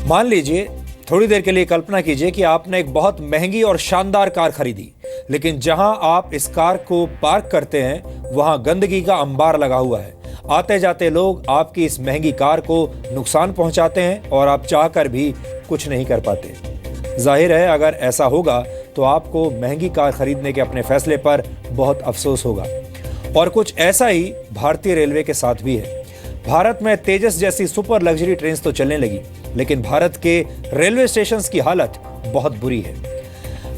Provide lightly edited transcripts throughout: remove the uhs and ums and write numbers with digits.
मान लीजिए, थोड़ी देर के लिए कल्पना कीजिए कि आपने एक बहुत महंगी और शानदार कार खरीदी, लेकिन जहां आप इस कार को पार्क करते हैं वहां गंदगी का अंबार लगा हुआ है। आते जाते लोग आपकी इस महंगी कार को नुकसान पहुंचाते हैं और आप चाहकर भी कुछ नहीं कर पाते। जाहिर है, अगर ऐसा होगा तो आपको महंगी कार खरीदने के अपने फैसले पर बहुत अफसोस होगा। और कुछ ऐसा ही भारतीय रेलवे के साथ भी है। भारत में तेजस जैसी सुपर लग्जरी ट्रेन तो चलने लगी, लेकिन भारत के रेलवे स्टेशन की हालत बहुत बुरी है।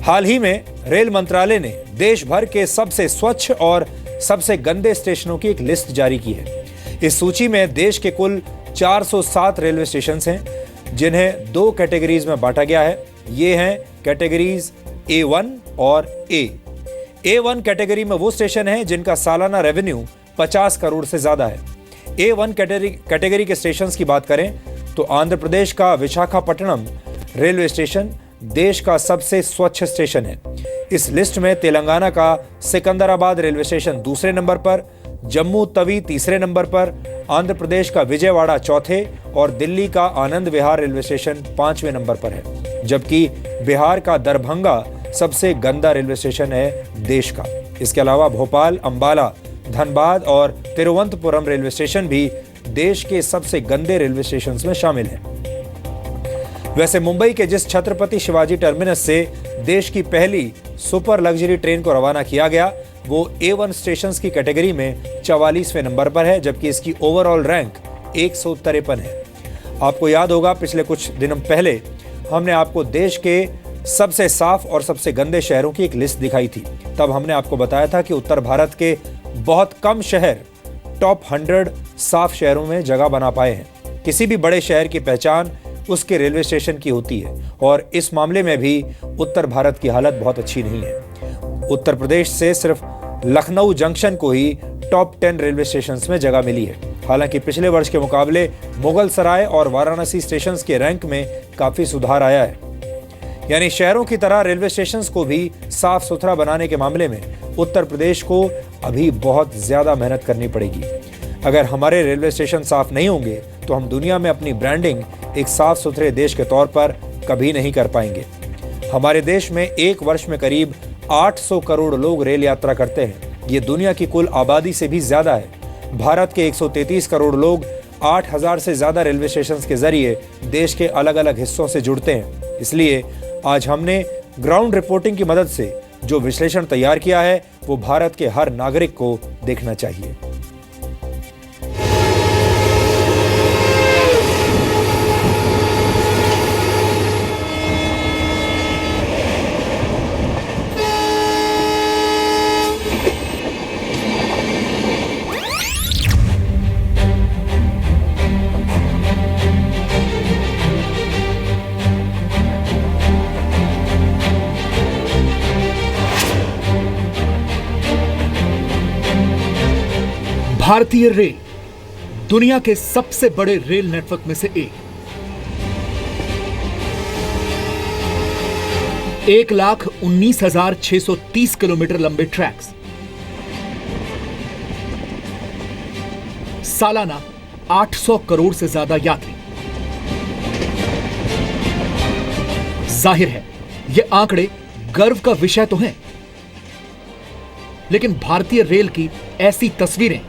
हाल ही में रेल मंत्रालय ने देश भर के सबसे स्वच्छ और सबसे गंदे स्टेशनों की एक लिस्ट जारी की है। इस सूची में देश के कुल 407 रेलवे स्टेशन हैं, जिन्हें 2 कैटेगरीज में बांटा गया है। ये हैं कैटेगरीज A1 और A। A1 कैटेगरी में वो स्टेशन हैं जिनका सालाना रेवेन्यू 50 करोड़ से ज्यादा है। A1 कैटेगरी के स्टेशंस की बात करें तो आंध्र प्रदेश का विशाखापट्टनम रेलवे स्टेशन देश का सबसे स्वच्छ स्टेशन है। इस लिस्ट में तेलंगाना का सिकंदराबाद रेलवे स्टेशन दूसरे नंबर पर, जम्मू तवी तीसरे नंबर पर, आंध्र प्रदेश का विजयवाड़ा चौथे और दिल्ली का आनंद विहार रेलवे स्टेशन 5वें नंबर पर है। जबकि बिहार का दरभंगा सबसे गंदा रेलवे स्टेशन है देश का। इसके अलावा भोपाल, अंबाला, धनबाद और तिरुवनंतपुरम रेलवे स्टेशन भी देश के सबसे गंदे रेलवे स्टेशन में शामिल हैं। वैसे मुंबई के जिस छत्रपति शिवाजी टर्मिनस से देश की पहली सुपर लग्जरी ट्रेन को रवाना किया गया, वो A1 स्टेशन की कैटेगरी में 44वें नंबर पर है, जबकि इसकी ओवरऑल रैंक 153 है। आपको याद होगा, पिछले कुछ दिनों पहले हमने आपको देश के सबसे साफ और सबसे गंदे शहरों की एक लिस्ट दिखाई थी। तब हमने आपको बताया था कि उत्तर भारत के बहुत कम शहर टॉप 100 साफ शहरों में जगह बना पाए हैं। किसी भी बड़े शहर की पहचान उसके रेलवे स्टेशन की होती है, और इस मामले में भी उत्तर भारत की हालत बहुत अच्छी नहीं है। उत्तर प्रदेश से सिर्फ लखनऊ जंक्शन को ही टॉप 10 रेलवे स्टेशन में जगह मिली है। हालांकि पिछले वर्ष के मुकाबले मुगल सराय और वाराणसी स्टेशन के रैंक में काफी सुधार आया है। यानी शहरों की तरह रेलवे स्टेशन को भी साफ सुथरा बनाने के मामले में उत्तर प्रदेश को अभी बहुत ज्यादा मेहनत करनी पड़ेगी। अगर हमारे रेलवे स्टेशन साफ नहीं होंगे तो हम दुनिया में अपनी ब्रांडिंग एक साफ सुथरे देश के तौर पर कभी नहीं कर पाएंगे। हमारे देश में एक वर्ष में करीब 800 करोड़ लोग रेल यात्रा करते हैं। ये दुनिया की कुल आबादी से भी ज्यादा है। भारत के 133 करोड़ लोग 8000 से ज्यादा रेलवे स्टेशन के जरिए देश के अलग अलग हिस्सों से जुड़ते हैं। इसलिए आज हमने ग्राउंड रिपोर्टिंग की मदद से जो विश्लेषण तैयार किया है, वो भारत के हर नागरिक को देखना चाहिए। भारतीय रेल दुनिया के सबसे बड़े रेल नेटवर्क में से एक। 1,19,630 किलोमीटर लंबे ट्रैक्स, सालाना 800 करोड़ से ज्यादा यात्री। जाहिर है, ये आंकड़े गर्व का विषय तो हैं, लेकिन भारतीय रेल की ऐसी तस्वीरें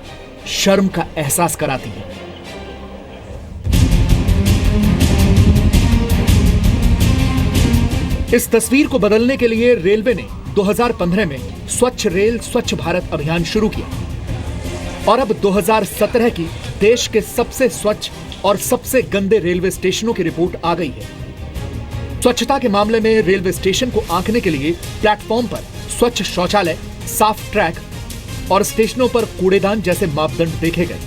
शर्म का एहसास कराती हैं। इस तस्वीर को बदलने के लिए रेलवे ने 2015 में स्वच्छ रेल स्वच्छ भारत अभियान शुरू किया, और अब 2017 की देश के सबसे स्वच्छ और सबसे गंदे रेलवे स्टेशनों की रिपोर्ट आ गई है। स्वच्छता के मामले में रेलवे स्टेशन को आंकने के लिए प्लेटफॉर्म पर स्वच्छ शौचालय, साफ ट्रैक और स्टेशनों पर कूड़ेदान जैसे मापदंड देखे गए।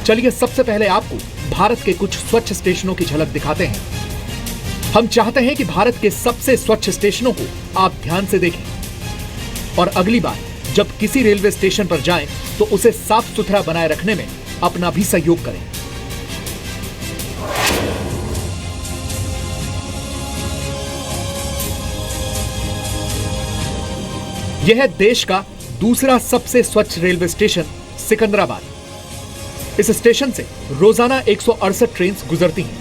चलिए सबसे पहले आपको भारत के कुछ स्वच्छ स्टेशनों की झलक दिखाते हैं। हम चाहते हैं कि भारत के सबसे स्वच्छ स्टेशनों को आप ध्यान से देखें, और अगली बार जब किसी रेलवे स्टेशन पर जाएं तो उसे साफ सुथरा बनाए रखने में अपना भी सहयोग करें। यह है देश का दूसरा सबसे स्वच्छ रेलवे स्टेशन सिकंदराबाद। इस स्टेशन से रोजाना 168 ट्रेन गुजरती हैं।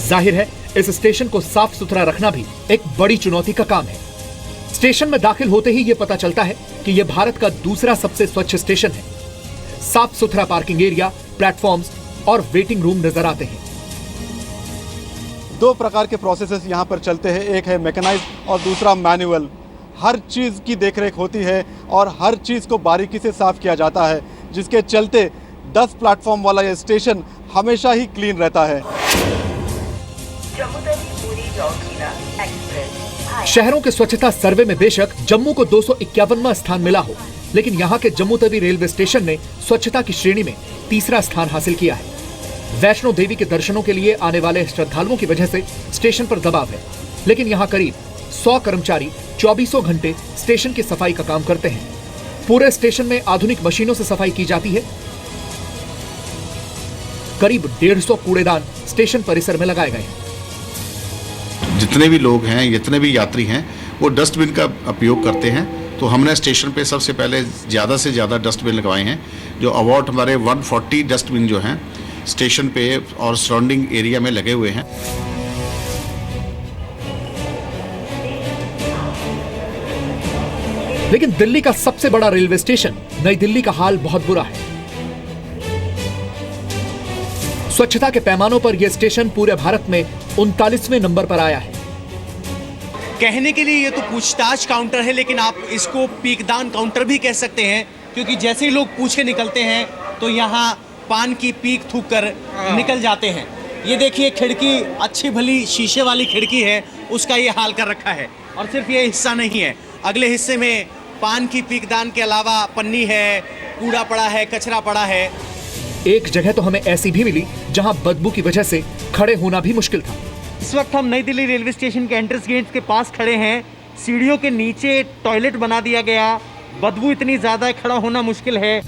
जाहिर है इस स्टेशन को साफ सुथरा रखना भी एक बड़ी चुनौती का काम है। स्टेशन में दाखिल होते ही यह पता चलता है कि यह भारत का दूसरा सबसे स्वच्छ स्टेशन है। साफ सुथरा पार्किंग एरिया, प्लेटफॉर्म्स और वेटिंग रूम नजर आते हैं। दो प्रकार के प्रोसेसेस यहाँ पर चलते हैं, एक है मैकेनाइज्ड और दूसरा मैनुअल। हर चीज़ की देखरेख होती है और हर चीज़ को बारीकी से साफ किया जाता है, जिसके चलते 10 प्लेटफॉर्म वाला ये स्टेशन हमेशा ही क्लीन रहता है। शहरों के स्वच्छता सर्वे में बेशक जम्मू को 251वां स्थान मिला हो, लेकिन यहाँ के जम्मू तवी रेलवे स्टेशन ने स्वच्छता की श्रेणी में तीसरा स्थान हासिल किया है। वैष्णो देवी के दर्शनों के लिए आने वाले श्रद्धालुओं की वजह से स्टेशन पर दबाव है, लेकिन यहाँ करीब 100 कर्मचारी 24 घंटे स्टेशन की सफाई का काम करते हैं। पूरे स्टेशन में आधुनिक मशीनों से सफाई की जाती है। करीब 150 कूड़ेदान स्टेशन परिसर में लगाए गए हैं। जितने भी लोग हैं, जितने भी यात्री हैं, वो डस्टबिन का उपयोग करते हैं। तो हमने स्टेशन पे सबसे पहले ज़्यादा से ज़्यादा डस्टबिन लगवाए हैं। जो अबाउट हमारे 140 डस्टबिन जो हैं स्टेशन पे और सराउंडिंग एरिया में लगे हुए हैं। लेकिन दिल्ली का सबसे बड़ा रेलवे स्टेशन नई दिल्ली का हाल बहुत बुरा है। स्वच्छता के पैमानों पर यह स्टेशन पूरे भारत में 39वें नंबर पर आया है। कहने के लिए ये तो पूछताछ काउंटर है, लेकिन आप इसको पीकदान काउंटर भी कह सकते हैं, क्योंकि जैसे ही लोग पूछे निकलते हैं तो यहाँ पान की पीक थूक कर निकल जाते हैं। ये देखिए, खिड़की अच्छी भली शीशे वाली खिड़की है, उसका ये हाल कर रखा है। और सिर्फ ये हिस्सा नहीं है, अगले हिस्से में पान की पीकदान के अलावा पन्नी है, कूड़ा पड़ा है, कचरा पड़ा है। एक जगह तो हमें ऐसी भी मिली जहां बदबू की वजह से खड़े होना भी मुश्किल था। इस वक्त हम नई दिल्ली रेलवे स्टेशन के एंट्रेंस गेट के पास खड़े हैं। सीढ़ियों के नीचे टॉयलेट बना दिया गया, बदबू इतनी ज्यादा है, खड़ा होना मुश्किल है।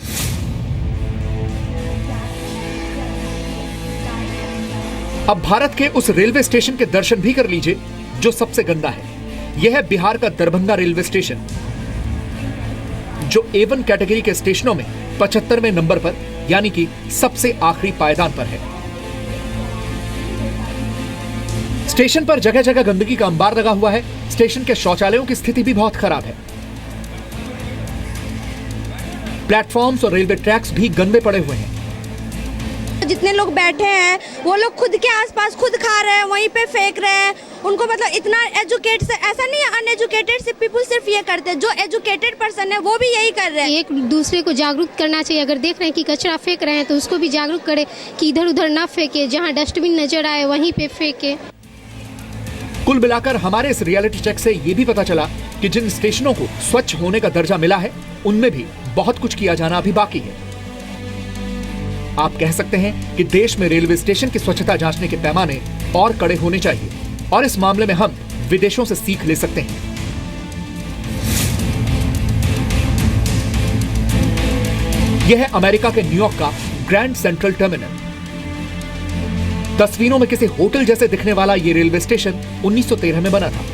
अब भारत के उस रेलवे स्टेशन के दर्शन भी कर लीजिए जो सबसे गंदा है। यह है बिहार का दरभंगा रेलवे स्टेशन, जो A1 कैटेगरी के स्टेशनों में 75वें नंबर पर, यानी कि सबसे आखिरी पायदान पर है। स्टेशन पर जगह जगह गंदगी का अंबार लगा हुआ है। स्टेशन के शौचालयों की स्थिति भी बहुत खराब है। प्लेटफॉर्म्स और रेलवे ट्रैक्स भी गंदे पड़े हुए हैं। जितने लोग बैठे हैं वो लोग खुद के आसपास खुद खा रहे हैं, वहीं पे फेंक रहे हैं। उनको मतलब इतना एजुकेट से ऐसा नहीं है, अनएजुकेटेड पीपल सिर्फ ये करते हैं, जो एजुकेटेड पर्सन है वो भी यही कर रहे हैं। एक दूसरे को जागरूक करना चाहिए। अगर देख रहे हैं कि कचरा फेंक रहे हैं तो उसको भी जागरूक करें कि इधर उधर ना फेंके, जहां डस्टबिन नजर आए वहीं पे फेंके। कुल मिलाकर हमारे इस रियलिटी चेक से ये भी पता चला कि जिन स्टेशनों को स्वच्छ होने का दर्जा मिला है, उनमें भी बहुत कुछ किया जाना अभी बाकी है। आप कह सकते हैं कि देश में रेलवे स्टेशन की स्वच्छता जांचने के पैमाने और कड़े होने चाहिए, और इस मामले में हम विदेशों से सीख ले सकते हैं। यह है अमेरिका के न्यूयॉर्क का ग्रैंड सेंट्रल टर्मिनल। तस्वीरों में किसी होटल जैसे दिखने वाला यह रेलवे स्टेशन 1913 में बना था।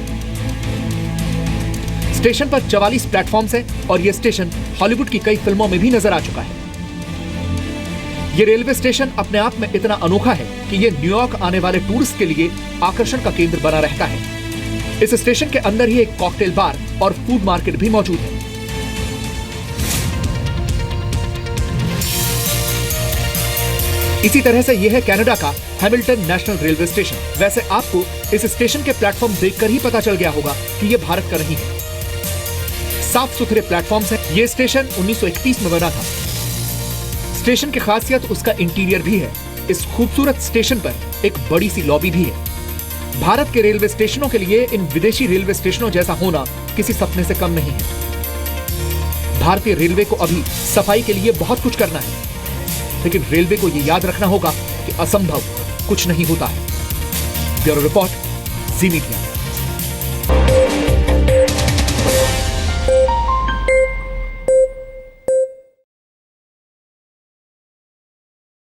स्टेशन पर 44 प्लेटफॉर्म्स हैं और यह स्टेशन हॉलीवुड की कई फिल्मों में भी नजर आ चुका है। यह रेलवे स्टेशन अपने आप में इतना अनोखा है कि यह न्यूयॉर्क आने वाले टूरिस्ट के लिए आकर्षण का केंद्र बना रहता है। इस स्टेशन के अंदर ही एक कॉकटेल बार और फूड मार्केट भी मौजूद है। इसी तरह से यह है कनाडा का हैमिल्टन नेशनल रेलवे स्टेशन। वैसे आपको इस स्टेशन के प्लेटफॉर्म देखकर ही पता चल गया होगा कि यह भारत का नहीं है। साफ सुथरे प्लेटफॉर्म्स हैं। यह स्टेशन 1931 में बना था। स्टेशन की खासियत उसका इंटीरियर भी है। इस खूबसूरत स्टेशन पर एक बड़ी सी लॉबी भी है। भारत के रेलवे स्टेशनों के लिए इन विदेशी रेलवे स्टेशनों जैसा होना किसी सपने से कम नहीं है। भारतीय रेलवे को अभी सफाई के लिए बहुत कुछ करना है, लेकिन रेलवे को यह याद रखना होगा कि असंभव कुछ नहीं होता है। ब्यूरो रिपोर्ट, जी मीडिया।